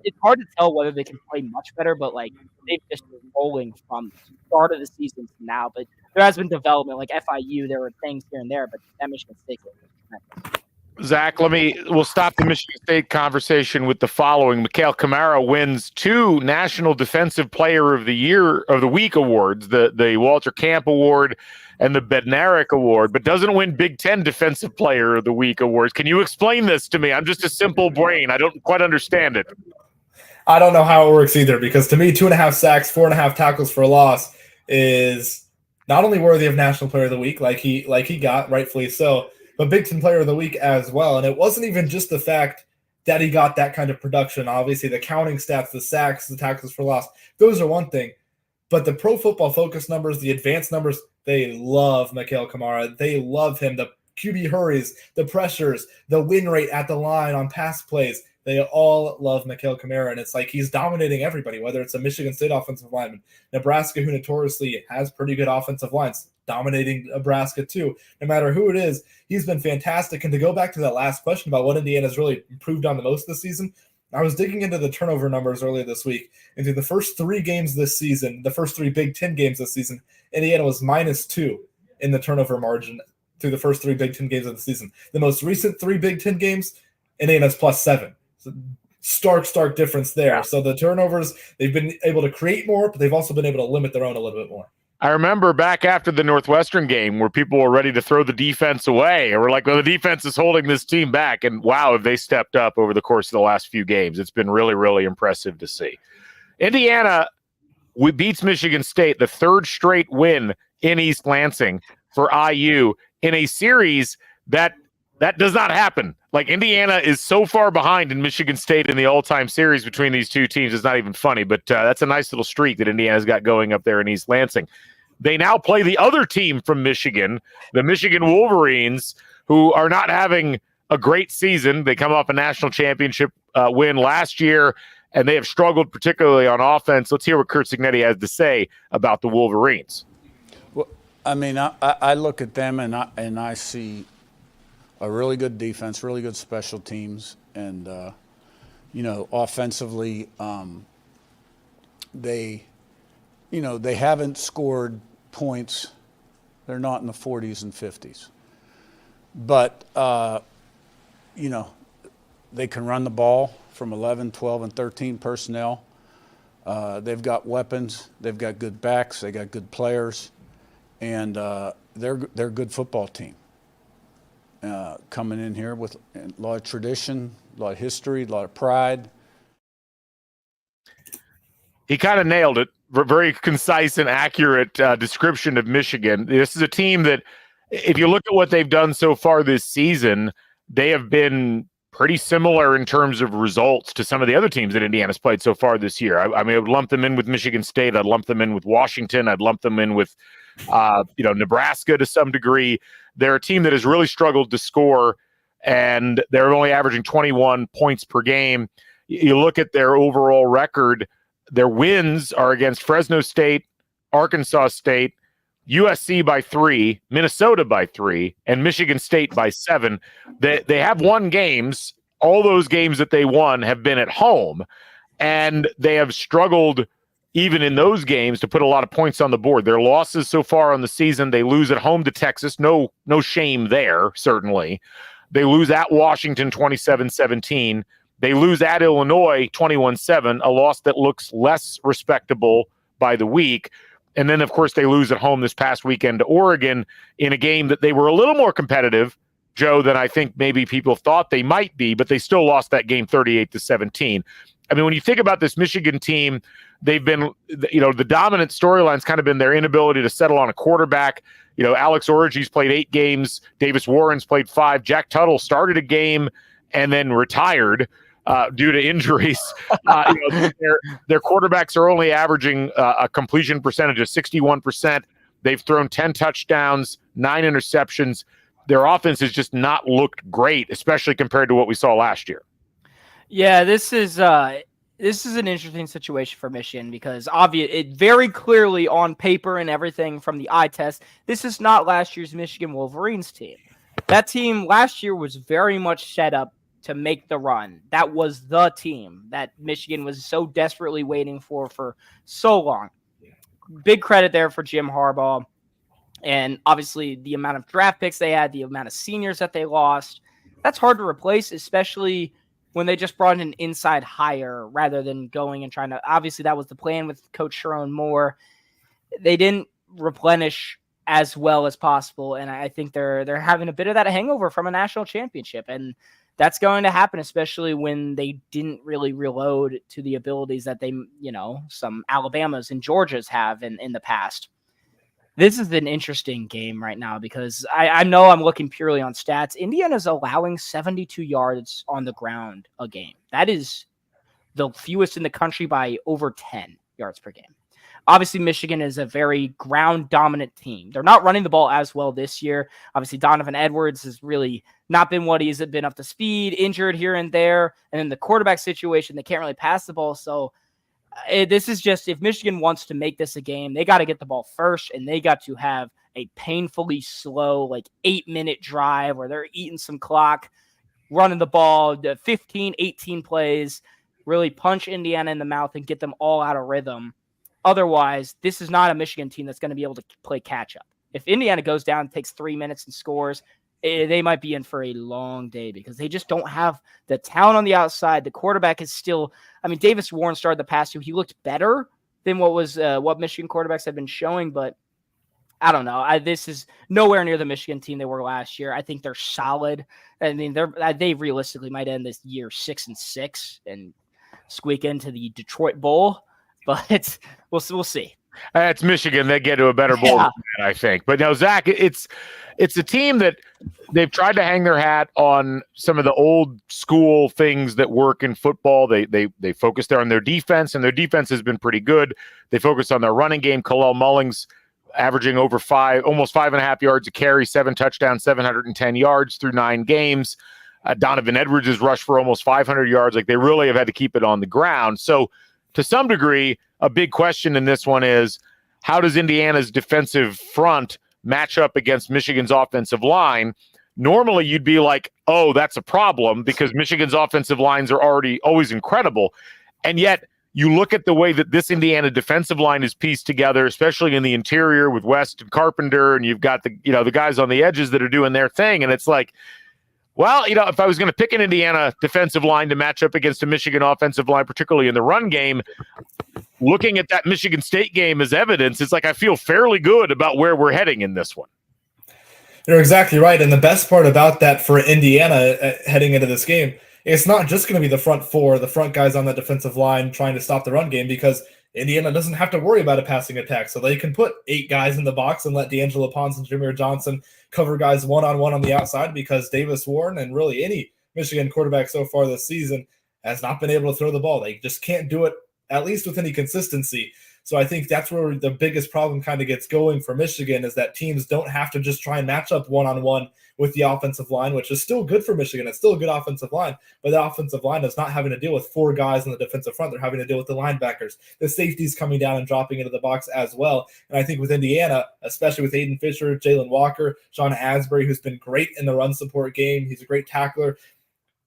it's hard to tell whether they can play much better, but they've just been rolling from the start of the season to now. But there has been development, like FIU, there were things here and there, but that Michigan State game. Zach, we'll stop the Michigan State conversation with the following. Mikhail Kamara wins 2 National Defensive Player of the Week awards, the Walter Camp Award and the Bednarik Award, but doesn't win Big Ten Defensive Player of the Week awards. Can you explain this to me? I'm just a simple brain. I don't quite understand it. I don't know how it works either, because to me, 2.5 sacks, 4.5 tackles for a loss is not only worthy of National Player of the Week, like he got, rightfully so, but Big Ten Player of the Week as well. And it wasn't even just the fact that he got that kind of production. Obviously, the counting stats, the sacks, the tackles for loss, those are one thing. But the Pro Football Focus numbers, the advanced numbers, they love Mikhail Kamara. They love him. The QB hurries, the pressures, the win rate at the line on pass plays. They all love Mikhail Kamara, and it's he's dominating everybody, whether it's a Michigan State offensive lineman, Nebraska, who notoriously has pretty good offensive lines, dominating Nebraska too. No matter who it is, he's been fantastic. And to go back to that last question about what Indiana's really improved on the most this season, I was digging into the turnover numbers earlier this week. And through the first 3 games this season, the first 3 Big Ten games this season, Indiana was -2 in the turnover margin through the first 3 Big Ten games of the season. The most recent 3 Big Ten games, Indiana's +7. So stark difference there. Yeah. So the turnovers, they've been able to create more, but they've also been able to limit their own a little bit more. I remember back after the Northwestern game where people were ready to throw the defense away, or well, the defense is holding this team back. And wow, have they stepped up over the course of the last few games. It's been really, really impressive to see. Indiana beats Michigan State, the 3rd straight win in East Lansing for IU in a series that does not happen Like, Indiana is so far behind in Michigan State in the all-time series between these two teams. It's not even funny, but that's a nice little streak that Indiana's got going up there in East Lansing. They now play the other team from Michigan, the Michigan Wolverines, who are not having a great season. They come off a national championship win last year, and they have struggled particularly on offense. Let's hear what Curt Cignetti has to say about the Wolverines. Well, I mean, I look at them and I see a really good defense, really good special teams, and offensively, they haven't scored points. They're not in the 40s and 50s, but they can run the ball from 11, 12, and 13 personnel. They've got weapons. They've got good backs. They got good players, and they're a good football team. Coming in here with a lot of tradition, a lot of history, a lot of pride. He kind of nailed it. Very concise and accurate description of Michigan. This is a team that, if you look at what they've done so far this season, they have been pretty similar in terms of results to some of the other teams that Indiana's played so far this year. I mean, I would lump them in with Michigan State. I'd lump them in with Washington. I'd lump them in with, Nebraska to some degree. They're a team that has really struggled to score, and they're only averaging 21 points per game. You look at their overall record, their wins are against Fresno State, Arkansas State, USC by 3, Minnesota by 3, and Michigan State by 7. They have won games. All those games that they won have been at home, and they have struggled even in those games to put a lot of points on the board. Their losses so far on the season, they lose at home to Texas. No shame there, certainly. They lose at Washington 27-17. They lose at Illinois 21-7, a loss that looks less respectable by the week. And then, of course, they lose at home this past weekend to Oregon in a game that they were a little more competitive, Joe, than I think maybe people thought they might be, but they still lost that game 38-17. I mean, when you think about this Michigan team, they've been, the dominant storyline's kind of been their inability to settle on a quarterback. Alex Orji's played 8 games. Davis Warren's played 5. Jack Tuttle started a game and then retired due to injuries. Their quarterbacks are only averaging a completion percentage of 61%. They've thrown 10 touchdowns, 9 interceptions. Their offense has just not looked great, especially compared to what we saw last year. Yeah, this is an interesting situation for Michigan because it very clearly on paper and everything from the eye test, this is not last year's Michigan Wolverines team. That team last year was very much set up to make the run. That was the team that Michigan was so desperately waiting for so long. Big credit there for Jim Harbaugh. And obviously the amount of draft picks they had, the amount of seniors that they lost, that's hard to replace, especially when they just brought in an inside hire rather than going and trying to, obviously that was the plan with Coach Sharon Moore. They didn't replenish as well as possible. And I think they're having a bit of that hangover from a national championship. And that's going to happen, especially when they didn't really reload to the abilities that they, some Alabamas and Georgias have in the past. This is an interesting game right now because I know I'm looking purely on stats. Indiana's allowing 72 yards on the ground a game. That is the fewest in the country by over 10 yards per game. Obviously, Michigan is a very ground-dominant team. They're not running the ball as well this year. Obviously, Donovan Edwards has really not been what he's been up to speed, injured here and there. And in the quarterback situation, they can't really pass the ball. So this is just, if Michigan wants to make this a game, they got to get the ball first, and they got to have a painfully slow, 8-minute drive where they're eating some clock, running the ball, 15, 18 plays, really punch Indiana in the mouth and get them all out of rhythm. Otherwise, this is not a Michigan team that's going to be able to play catch-up. If Indiana goes down, takes 3 minutes and scores, they might be in for a long day because they just don't have the talent on the outside. The quarterback is still, Davis Warren started the past 2. He looked better than what Michigan quarterbacks have been showing, but I don't know. This is nowhere near the Michigan team they were last year. I think they're solid. They realistically might end this year 6-6 and squeak into the Detroit Bowl, but we'll see. It's Michigan. They get to a better bowl than that, I think. But no, Zach, it's a team that they've tried to hang their hat on some of the old school things that work in football. They focus there on their defense, and their defense has been pretty good. They focus on their running game. Khalil Mullings averaging over almost 5.5 yards a carry, 7 touchdowns, 710 yards through 9 games. Donovan Edwards has rushed for almost 500 yards. Like, they really have had to keep it on the ground. So to some degree, a big question in this one is, how does Indiana's defensive front match up against Michigan's offensive line? Normally, you'd be like, oh, that's a problem because Michigan's offensive lines are always incredible. And yet, you look at the way that this Indiana defensive line is pieced together, especially in the interior with West and Carpenter, and you've got the guys on the edges that are doing their thing. And it's like, well, if I was going to pick an Indiana defensive line to match up against a Michigan offensive line, particularly in the run game, looking at that Michigan State game as evidence, it's like I feel fairly good about where we're heading in this one. You're exactly right. And the best part about that for Indiana heading into this game, it's not just going to be the front four, the front guys on the defensive line trying to stop the run game, because Indiana doesn't have to worry about a passing attack. So they can put 8 guys in the box and let D'Angelo Pons and Jameer Johnson cover guys one-on-one on the outside, because Davis Warren and really any Michigan quarterback so far this season has not been able to throw the ball. They just can't do it, at least with any consistency. So I think that's where the biggest problem kind of gets going for Michigan, is that teams don't have to just try and match up one-on-one with the offensive line, which is still good for Michigan. It's still a good offensive line, but the offensive line is not having to deal with 4 guys in the defensive front. They're having to deal with the linebackers, the safeties coming down and dropping into the box as well. And I think with Indiana, especially with Aiden Fisher, Jalen Walker, Sean Asbury, who's been great in the run support game, he's a great tackler.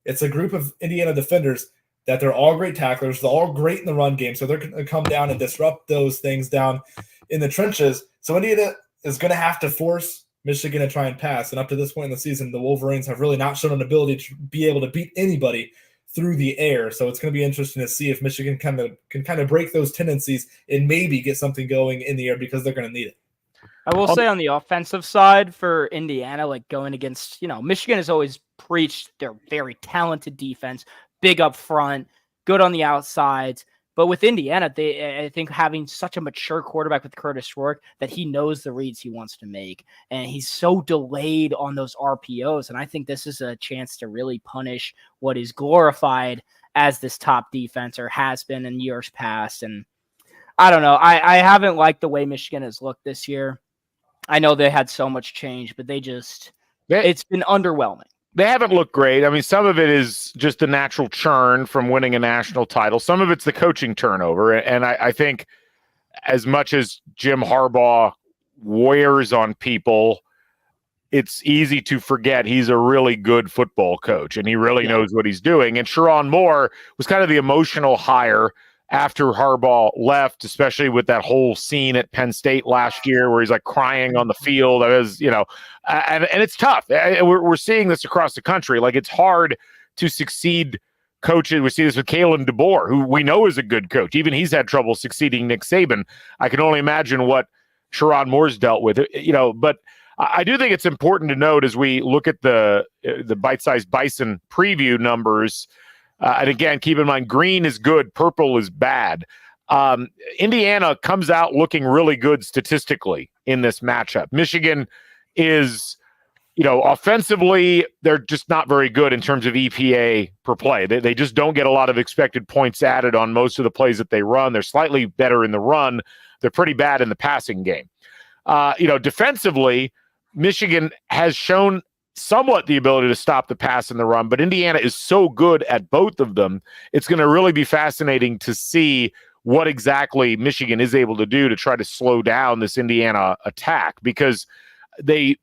It's a group of Indiana defenders that they're all great tacklers. They're all great in the run game. So they're going to come down and disrupt those things down in the trenches. So Indiana is going to have to force Michigan to try and pass. And up to this point in the season, the Wolverines have really not shown an ability to be able to beat anybody through the air. So it's going to be interesting to see if Michigan can break those tendencies and maybe get something going in the air, because they're going to need it. I will say on the offensive side for Indiana, like going against, Michigan has always preached their very talented defense, big up front, good on the outsides. But with Indiana, I think having such a mature quarterback with Curtis Rourke, that he knows the reads he wants to make. And he's so delayed on those RPOs. And I think this is a chance to really punish what is glorified as this top defense, or has been in years past. And I don't know. I haven't liked the way Michigan has looked this year. I know they had so much change, but it's been underwhelming. They haven't looked great. I mean, some of it is just the natural churn from winning a national title. Some of it's the coaching turnover. And I think as much as Jim Harbaugh wears on people, it's easy to forget he's a really good football coach, and he really knows what he's doing. And Sharon Moore was kind of the emotional hire after Harbaugh left, especially with that whole scene at Penn State last year where he's like crying on the field. That was, and it's tough. We're seeing this across the country. Like, it's hard to succeed coaches. We see this with Kalen DeBoer, who we know is a good coach. Even he's had trouble succeeding Nick Saban. I can only imagine what Sharon Moore's dealt with, but I do think it's important to note as we look at the bite-sized Bison preview numbers. And again, keep in mind, green is good, purple is bad. Indiana comes out looking really good statistically in this matchup. Michigan is, offensively, they're just not very good in terms of EPA per play. They just don't get a lot of expected points added on most of the plays that they run. They're slightly better in the run. They're pretty bad in the passing game. Defensively, Michigan has shown somewhat the ability to stop the pass and the run, but Indiana is so good at both of them. It's going to really be fascinating to see what exactly Michigan is able to do to try to slow down this Indiana attack, because they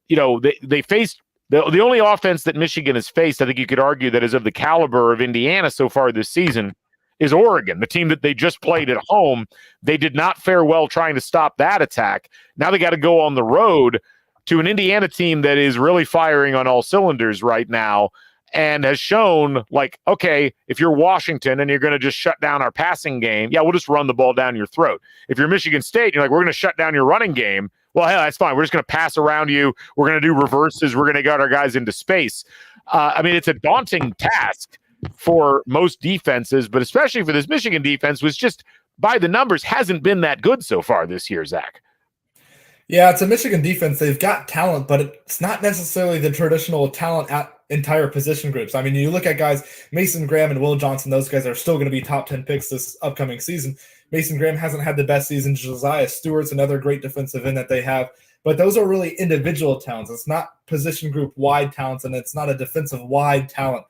faced the only offense that Michigan has faced, I think you could argue, that is of the caliber of Indiana so far this season is Oregon, the team that they just played at home. They did not fare well trying to stop that attack. Now they got to go on the road to an Indiana team that is really firing on all cylinders right now and has shown, like, okay, if you're Washington and you're going to just shut down our passing game, we'll just run the ball down your throat. If you're Michigan State, you're like, we're going to shut down your running game. Well, hell, that's fine. We're just going to pass around you. We're going to do reverses. We're going to get our guys into space. It's a daunting task for most defenses, but especially for this Michigan defense, was just by the numbers, hasn't been that good so far this year, Zach. Yeah, it's a Michigan defense. They've got talent, but it's not necessarily the traditional talent at entire position groups. I mean, you look at guys, Mason Graham and Will Johnson, those guys are still going to be top 10 picks this upcoming season. Mason Graham hasn't had the best season. Josiah Stewart's another great defensive end that they have. But those are really individual talents. It's not position group wide talents, and it's not a defensive wide talent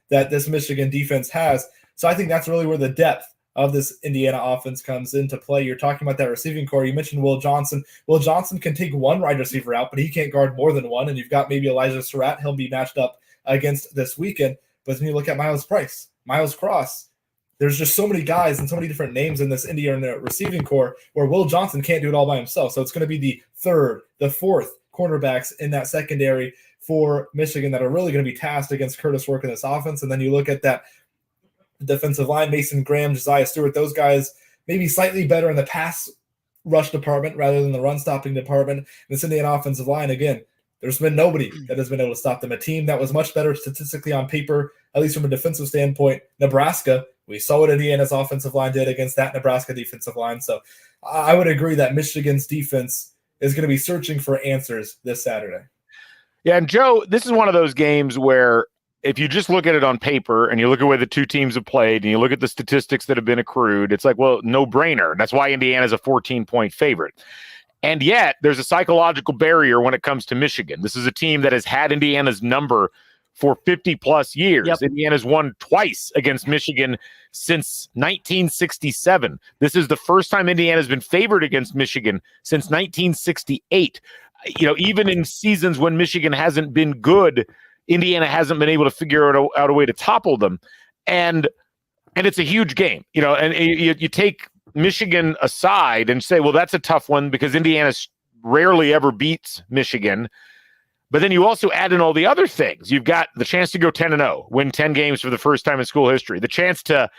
that this Michigan defense has. So I think that's really where the depth of this Indiana offense comes into play. You're talking about that receiving core. You mentioned Will Johnson. Will Johnson can take one wide receiver out, but he can't guard more than one. And you've got maybe Elijah Surratt. He'll be matched up against this weekend. But then you look at Miles Price, Miles Cross. There's just so many guys and so many different names in this Indiana receiving core where Will Johnson can't do it all by himself. So it's going to be the third, the fourth cornerbacks in that secondary for Michigan that are really going to be tasked against Curtis Work in this offense. And then you look at that defensive line, Mason Graham, Josiah Stewart, those guys maybe slightly better in the pass rush department rather than the run stopping department. This Indiana offensive line, again, there's been nobody that has been able to stop them. A team that was much better statistically on paper, at least from a defensive standpoint, Nebraska. We saw what Indiana's offensive line did against that Nebraska defensive line. So I would agree that Michigan's defense is going to be searching for answers this Saturday. Yeah, and Joe, this is one of those games where if you just look at it on paper and you look at where the two teams have played and you look at the statistics that have been accrued, it's like, well, no brainer. That's why Indiana's a 14-point favorite. And yet there's a psychological barrier when it comes to Michigan. This is a team that has had Indiana's number for 50 plus years. Yep. Indiana's won twice against Michigan since 1967. This is the first time Indiana's been favored against Michigan since 1968. You know, even in seasons when Michigan hasn't been good, Indiana hasn't been able to figure out a way to topple them. And it's a huge game, you know, and you take Michigan aside and say, well, that's a tough one because Indiana rarely ever beats Michigan. But then you also add in all the other things. You've got the chance to go 10-0, win 10 games for the first time in school history. The chance to,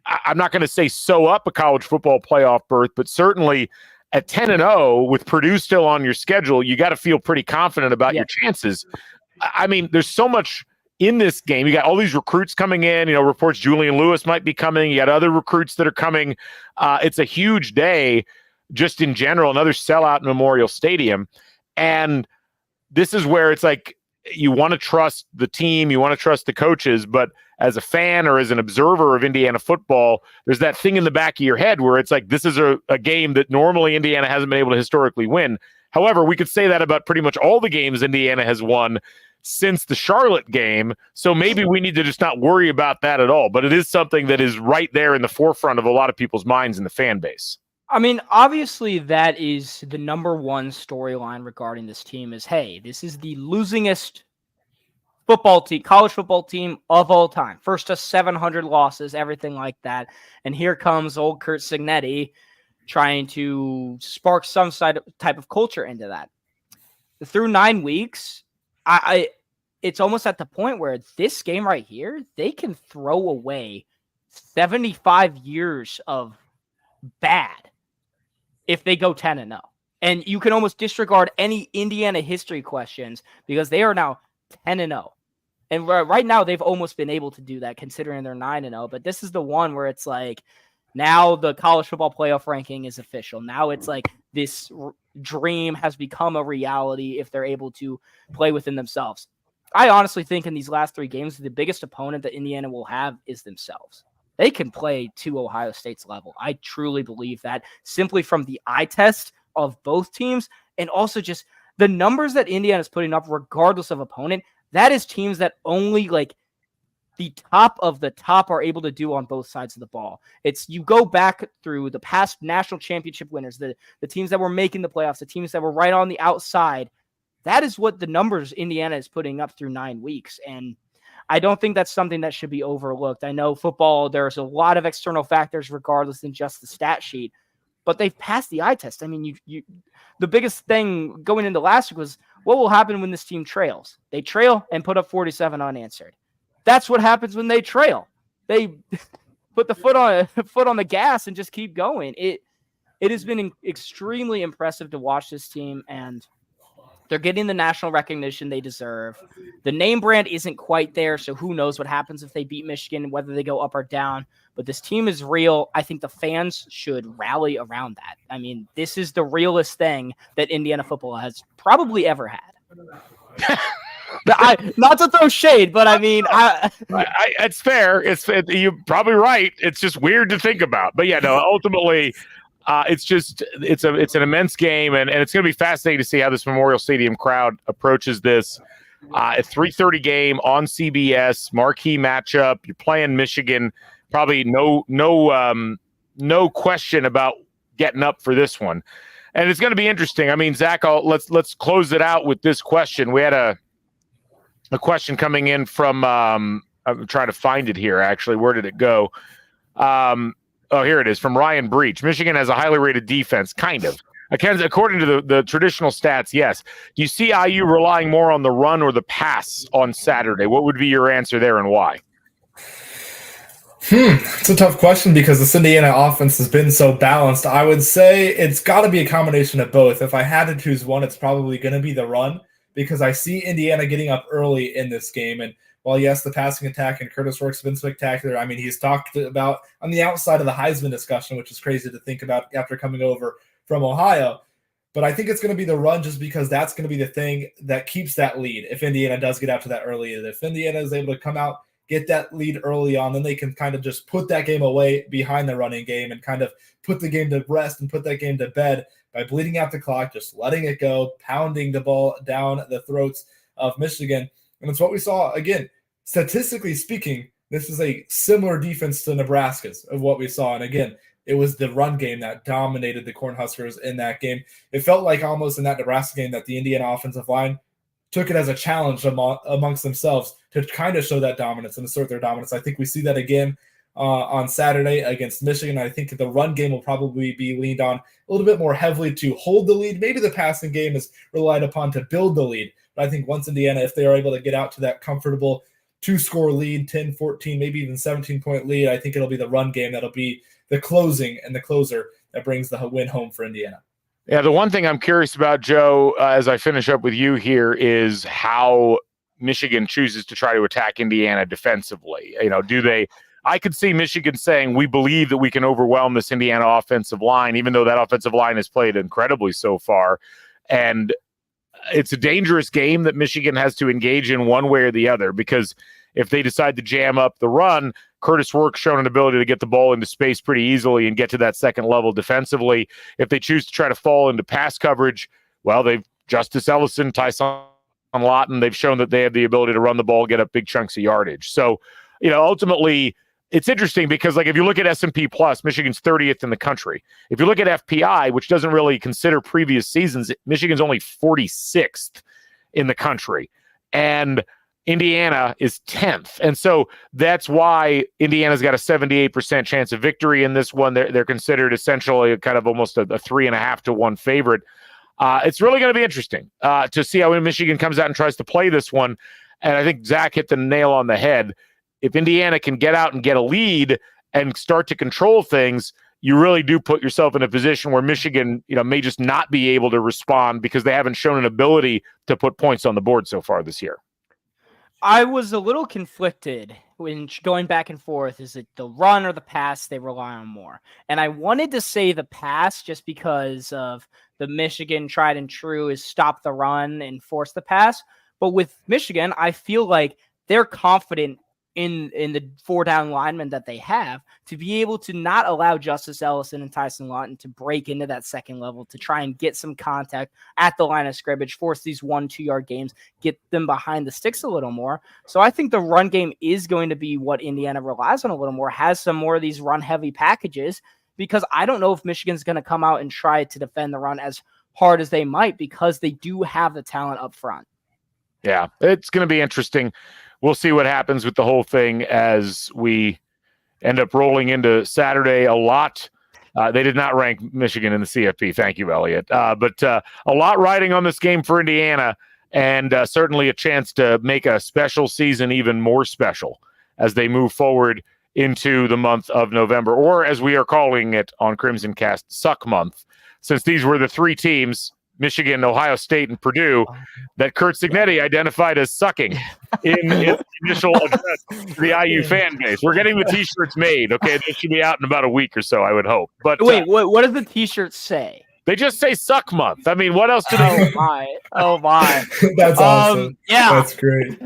I'm not going to say sew up a college football playoff berth, but certainly at 10-0 with Purdue still on your schedule, you got to feel pretty confident about your chances. I mean, there's so much in this game. You got all these recruits coming in, you know, reports Julian Lewis might be coming. You got other recruits that are coming. It's a huge day just in general, another sellout in Memorial Stadium. And this is where it's like you want to trust the team, you want to trust the coaches, but as a fan or as an observer of Indiana football, there's that thing in the back of your head where it's like this is a game that normally Indiana hasn't been able to historically win. However, we could say that about pretty much all the games Indiana has won since the Charlotte game, so maybe we need to just not worry about that at all. But it is something that is right there in the forefront of a lot of people's minds in the fan base. I mean, obviously that is the number one storyline regarding this team is, hey, this is the losingest football team, college football team of all time. First to 700 losses, everything like that. And here comes old Curt Cignetti trying to spark some type of culture into that. Through 9 weeks, it's almost at the point where this game right here, they can throw away 75 years of bad if they go 10-0. And you can almost disregard any Indiana history questions because they are now 10-0. And right now they've almost been able to do that considering they're 9-0. But this is the one where it's like now the college football playoff ranking is official. Now it's like this dream has become a reality if they're able to play within themselves. I honestly think in these last 3 games, the biggest opponent that Indiana will have is themselves. They can play to Ohio State's level. I truly believe that simply from the eye test of both teams and also just the numbers that Indiana is putting up regardless of opponent. That is teams that only like the top of the top are able to do on both sides of the ball. It's you go back through the past national championship winners, the teams that were making the playoffs, the teams that were right on the outside. That is what the numbers Indiana is putting up through 9 weeks. And I don't think that's something that should be overlooked. I know football, there's a lot of external factors regardless than just the stat sheet, but they've passed the eye test. I mean, the biggest thing going into last week was what will happen when this team trails? They trail and put up 47 unanswered. That's what happens when they trail. They put the foot on the gas and just keep going. It has been extremely impressive to watch this team, and They're getting the national recognition they deserve. The name brand isn't quite there, so who knows what happens if they beat Michigan, whether they go up or down. But this team is real. I think the fans should rally around that. I mean, this is the realest thing that Indiana football has probably ever had. Not to throw shade, but I mean, it's fair. You're probably right. It's just weird to think about. But yeah, no, ultimately, it's an immense game, and it's going to be fascinating to see how this Memorial Stadium crowd approaches this. A 3:30 game on CBS, marquee matchup. You're playing Michigan. Probably no question about getting up for this one, and it's going to be interesting. I mean, Zach, let's close it out with this question. We had a question coming in from I'm trying to find it here. Actually, where did it go? Oh, here it is, from Ryan Breach. Michigan has a highly rated defense, kind of. According to the traditional stats, yes. Do you see IU relying more on the run or the pass on Saturday? What would be your answer there, and why? It's a tough question because this Indiana offense has been so balanced. I would say it's got to be a combination of both. If I had to choose one, it's probably going to be the run, because I see Indiana getting up early in this game. And while, yes, the passing attack and Curtis Works have been spectacular, I mean, he's talked about on the outside of the Heisman discussion, which is crazy to think about after coming over from Ohio. But I think it's going to be the run, just because that's going to be the thing that keeps that lead if Indiana does get out to that early. And if Indiana is able to come out, get that lead early on, then they can kind of just put that game away behind the running game and kind of put the game to rest and put that game to bed by bleeding out the clock, just letting it go, pounding the ball down the throats of Michigan. And it's what we saw. Again, statistically speaking, this is a similar defense to Nebraska's of what we saw. And again, it was the run game that dominated the Cornhuskers in that game. It felt like almost in that Nebraska game that the Indiana offensive line took it as a challenge amongst themselves to kind of show that dominance and assert their dominance. I think we see that again on Saturday against Michigan. I think the run game will probably be leaned on a little bit more heavily to hold the lead. Maybe the passing game is relied upon to build the lead. But I think once Indiana, if they are able to get out to that comfortable 2-score lead, 10, 14, maybe even 17-point lead, I think it'll be the run game that'll be the closing and the closer that brings the win home for Indiana. Yeah, the one thing I'm curious about, Joe, as I finish up with you here, is how Michigan chooses to try to attack Indiana defensively. I could see Michigan saying, we believe that we can overwhelm this Indiana offensive line, even though that offensive line has played incredibly so far. And it's a dangerous game that Michigan has to engage in one way or the other, because if they decide to jam up the run, Curtis Works shown an ability to get the ball into space pretty easily and get to that second level defensively. If they choose to try to fall into pass coverage, well, they've Justice Ellison, Tyson Lawton, they've shown that they have the ability to run the ball, get up big chunks of yardage. So, ultimately, it's interesting because, if you look at S&P Plus, Michigan's 30th in the country. If you look at FPI, which doesn't really consider previous seasons, Michigan's only 46th in the country. And Indiana is 10th. And so that's why Indiana's got a 78% chance of victory in this one. They're considered essentially kind of almost a 3.5 to 1 favorite. It's really going to be interesting to see how Michigan comes out and tries to play this one. And I think Zach hit the nail on the head. If Indiana can get out and get a lead and start to control things, you really do put yourself in a position where Michigan, may just not be able to respond because they haven't shown an ability to put points on the board so far this year. I was a little conflicted when going back and forth. Is it the run or the pass they rely on more? And I wanted to say the pass just because of the Michigan tried and true is stop the run and force the pass. But with Michigan, I feel like they're confident in the 4-down linemen that they have to be able to not allow Justice Ellison and Tyson Lawton to break into that second level, to try and get some contact at the line of scrimmage, force these 1-2 yard games, get them behind the sticks a little more. So I think the run game is going to be what Indiana relies on a little more, has some more of these run heavy packages, because I don't know if Michigan's going to come out and try to defend the run as hard as they might, because they do have the talent up front. Yeah, it's going to be interesting. We'll see what happens with the whole thing as we end up rolling into Saturday a lot. They did not rank Michigan in the CFP. Thank you, Elliot. But a lot riding on this game for Indiana, and certainly a chance to make a special season even more special as they move forward into the month of November, or as we are calling it on Crimson Cast, Suck Month, since these were the three teams Michigan, Ohio State, and Purdue that Kurt Signetti identified as sucking in his initial address to the IU fan base. We're getting the T-shirts made. Okay, they should be out in about a week or so, I would hope. But Wait, what does the T-shirt say? they just say "suck month." I mean, what else do they? Oh my! That's awesome. Yeah, That's great.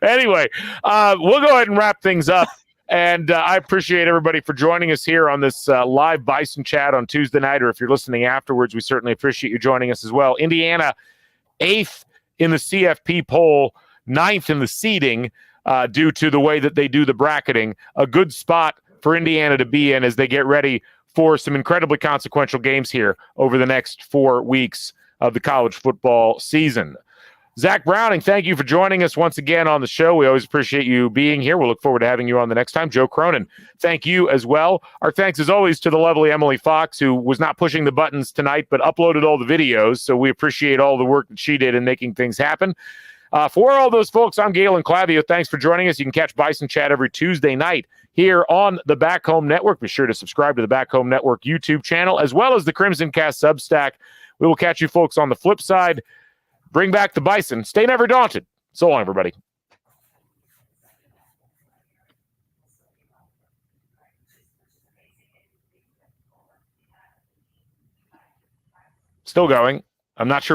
Anyway, we'll go ahead and wrap things up. And I appreciate everybody for joining us here on this live Bison Chat on Tuesday night, or if you're listening afterwards, we certainly appreciate you joining us as well. Indiana, 8th in the CFP poll, 9th in the seeding due to the way that they do the bracketing. A good spot for Indiana to be in as they get ready for some incredibly consequential games here over the next 4 weeks of the college football season. Zach Browning, thank you for joining us once again on the show. We always appreciate you being here. We'll look forward to having you on the next time. Joe Cronin, thank you as well. Our thanks, as always, to the lovely Emily Fox, who was not pushing the buttons tonight, but uploaded all the videos. So we appreciate all the work that she did in making things happen. For all those folks, I'm Galen Clavio. Thanks for joining us. You can catch Bison Chat every Tuesday night here on the Back Home Network. Be sure to subscribe to the Back Home Network YouTube channel, as well as the Crimson Cast Substack. We will catch you folks on the flip side. Bring back the Bison. Stay never daunted. So long, everybody. Still going. I'm not sure.